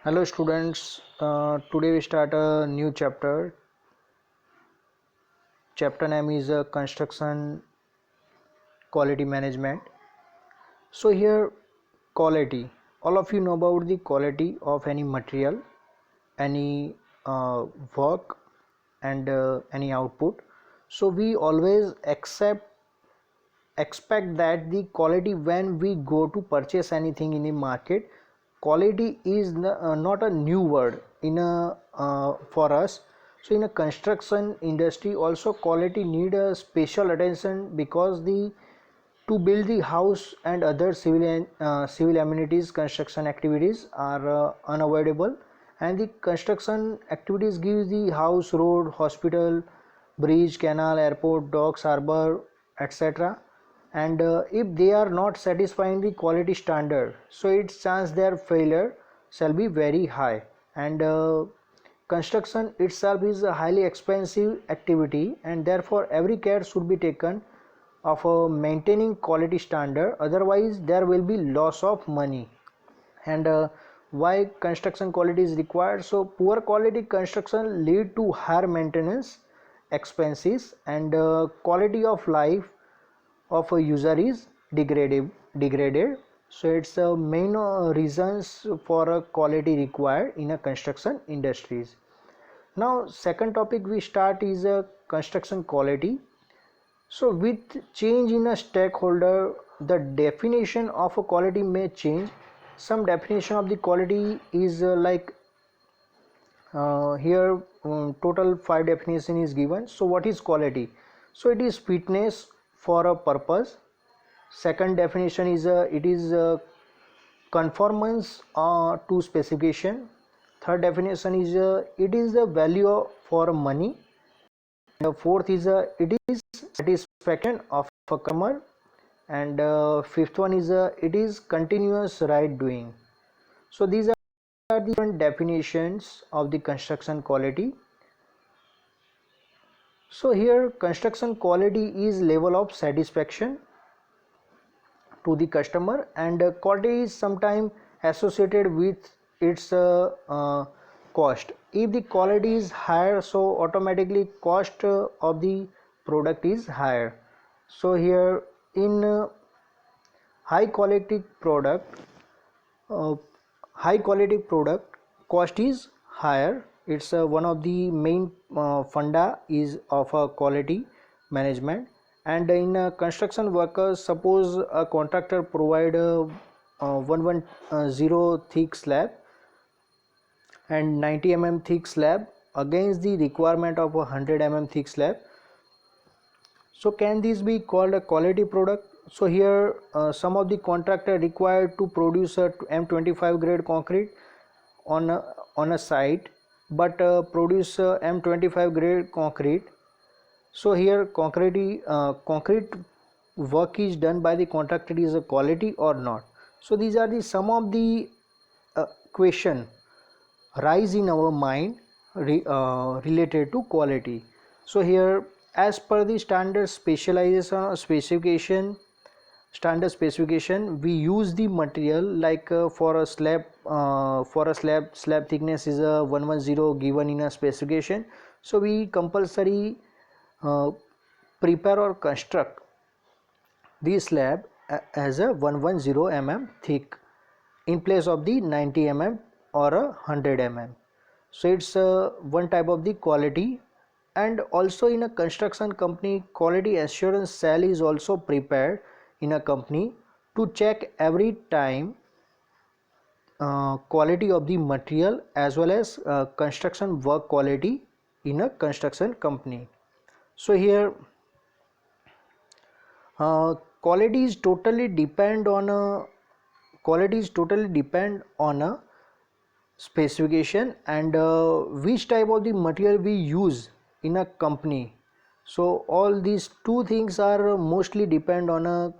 Hello students, today we start a new chapter. Chapter name is Construction Quality Management. So here quality, all of you know about the quality of any material, any work and any output. So we always expect that the quality when we go to purchase anything in the market, quality is not a new word in a for us. So in a construction industry also quality need a special attention because the to build the house and other civil amenities construction activities are unavoidable, and the construction activities give the house, road, hospital, bridge, canal, airport, docks, harbor, etc. And if they are not satisfying the quality standard, so its chance their failure shall be very high. And construction itself is a highly expensive activity, and therefore every care should be taken of maintaining quality standard, otherwise there will be loss of money. And why construction quality is required? So poor quality construction lead to higher maintenance expenses, and quality of life of a user is degraded. So it's the main reasons for a quality required in a construction industries. Now second topic we start is a construction quality. So with change in a stakeholder, the definition of a quality may change. Some definition of the quality is here total 5 definition is given. So what is quality? So it is fitness for a purpose. Second definition is it is conformance to specification. Third definition is it is the value for money. The fourth is it is satisfaction of a customer, and fifth one is it is continuous right doing. So these are the different definitions of the construction quality. So here construction quality is level of satisfaction to the customer, and quality is sometimes associated with its cost. If the quality is higher, so automatically cost of the product is higher. So here in high quality product uh, high quality product cost is higher. It's one of the main funda is of quality management. And in construction workers, suppose a contractor provide a 110 thick slab and 90 mm thick slab against the requirement of a 100 mm thick slab. So can this be called a quality product? So here some of the contractor required to produce a M25 grade concrete on a site, but produce M25 grade concrete. So here concrete work is done by the contractor is a quality or not. So these are the some of the question rise in our mind related to quality. So here as per the standard specification we use the material like for a slab thickness is a 110 given in a specification. So we compulsory uh, prepare or construct the slab as a 110 mm thick in place of the 90 mm or a 100 mm. So it's one type of the quality. And also in a construction company, quality assurance cell is also prepared in a company to check every time quality of the material as well as construction work quality in a construction company. So here uh, quality is totally depend on a specification and which type of the material we use in a company. So all these two things are mostly depend on a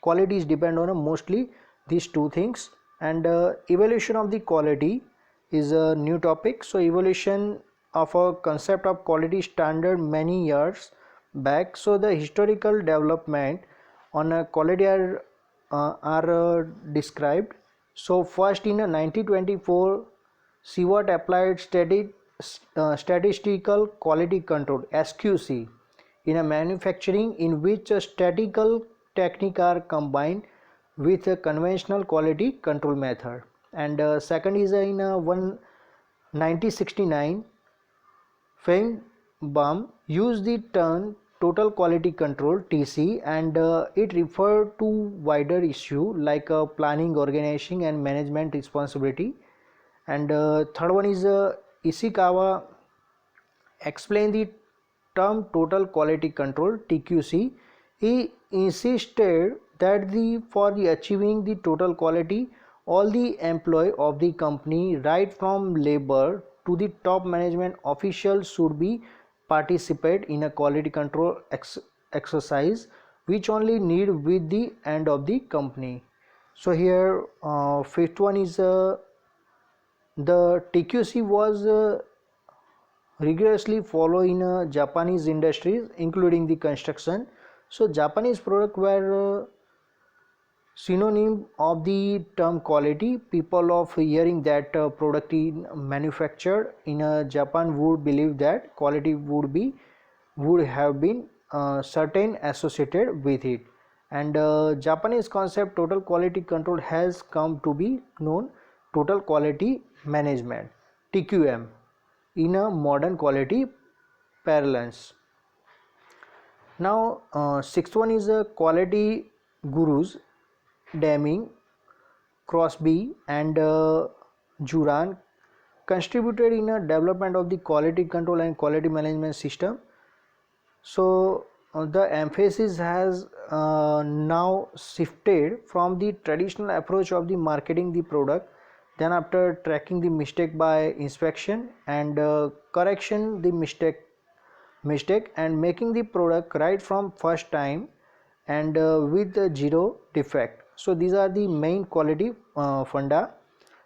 qualities depend on a mostly these two things. And evaluation of the quality is a new topic. So evaluation of a concept of quality standard many years back. So the historical development on a quality are described. So first in 1924, Seward applied statistical quality control (SQC) in a manufacturing, in which a statistical technique are combined with a conventional quality control method. And second is in 1969, Feigenbaum used the term total quality control (TC), and it referred to wider issue like planning, organizing and management responsibility. And third one is Ishikawa explained the term total quality control (TQC). He insisted that for the achieving the total quality, all the employee of the company, right from labor to the top management officials, should be participate in a quality control exercise, which only need with the end of the company. So here fifth one is the TQC was rigorously followed in Japanese industries, including the construction. So Japanese products were synonym of the term quality. People of hearing that product is manufactured in Japan would believe that quality would have been certain associated with it. And Japanese concept total quality control has come to be known total quality management (TQM) in a modern quality parlance. Now sixth one is quality gurus Deming, Crosby and Juran contributed in a development of the quality control and quality management system. So the emphasis has now shifted from the traditional approach of the marketing the product, then after tracking the mistake by inspection and correction the mistake and making the product right from first time and with zero defect. So these are the main quality funda.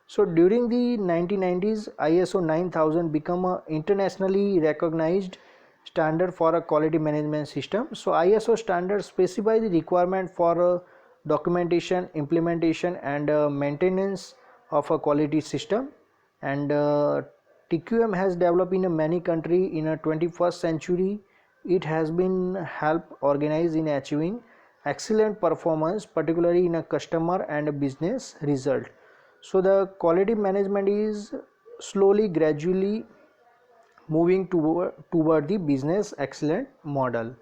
So during the 1990s, ISO 9000 became a internationally recognized standard for a quality management system. So ISO standards specify the requirement for documentation, implementation and maintenance of a quality system. And TQM has developed in many countries in a 21st century. It has been helped organize in achieving excellent performance, particularly in a customer and a business result. So the quality management is slowly, gradually moving toward the business excellent model.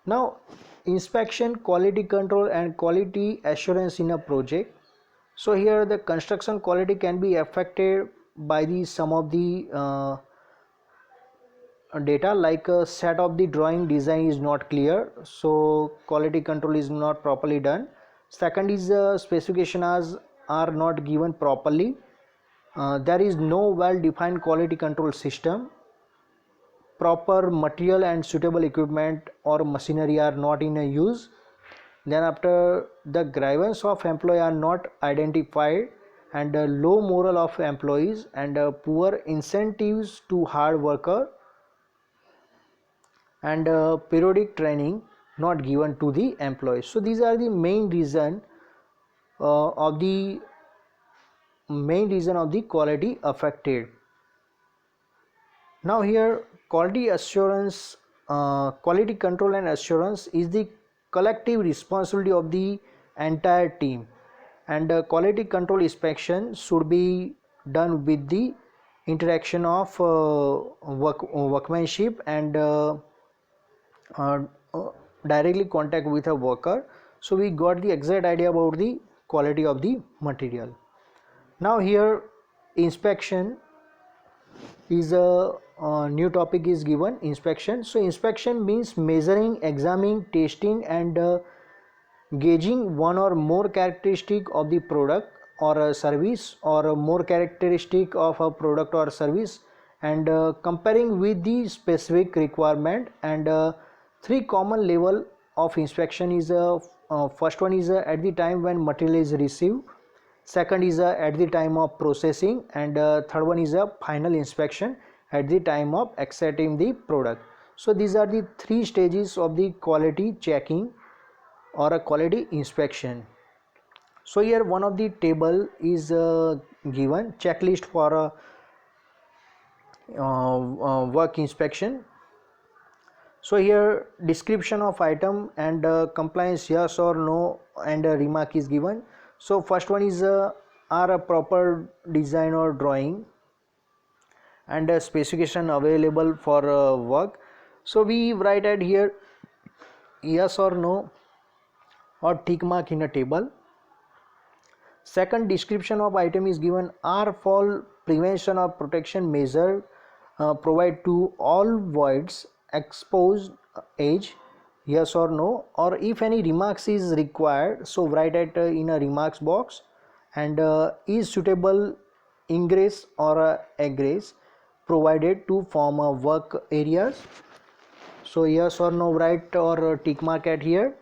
Now, inspection, quality control and quality assurance in a project. So here the construction quality can be affected by the some of the data, like a set of the drawing design is not clear, so quality control is not properly done. Second is specifications are not given properly. There is no well defined quality control system. Proper material and suitable equipment or machinery are not in use. Then after, the grievance of employee are not identified, and low moral of employees and poor incentives to hard worker and periodic training not given to the employees. So these are the main reason of the quality affected. Now here quality assurance, quality control and assurance is the collective responsibility of the entire team, and quality control inspection should be done with the interaction of workmanship and uh, directly contact with a worker. So we got the exact idea about the quality of the material. Now here inspection is a new topic is given, inspection. So inspection means measuring, examining, testing and gauging one or more characteristic of the product or a service, or more characteristic of a product or service, and comparing with the specific requirement. And three common level of inspection is first one is at the time when material is received, second is at the time of processing, and third one is a final inspection at the time of accepting the product. So these are the three stages of the quality checking or a quality inspection. So here one of the table is given checklist for a work inspection. So here description of item and compliance yes or no, and a remark is given. So first one is are a proper design or drawing and a specification available for work. So we write at here yes or no or tick mark in a table. Second, description of item is given, are fall prevention or protection measure provide to all voids exposed edge, yes or no, or if any remarks is required, so write it in a remarks box. And is suitable ingress or egress provided to form a work areas, so yes or no write or tick mark at here.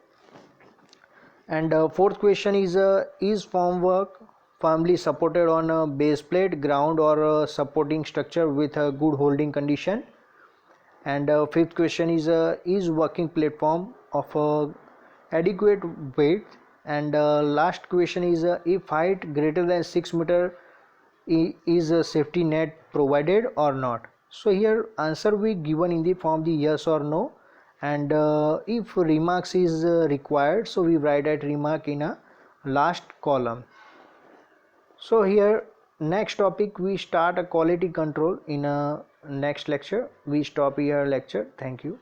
And fourth question is formwork firmly supported on a base plate, ground, or a supporting structure with a good holding condition. And fifth question is working platform of adequate weight. And last question is if height greater than 6 meter is a safety net provided or not. So here answer we given in the form the yes or no. And if remarks is required, so we write that remark in a last column. So here next topic we start a quality control in a next lecture. We stop here lecture. Thank you.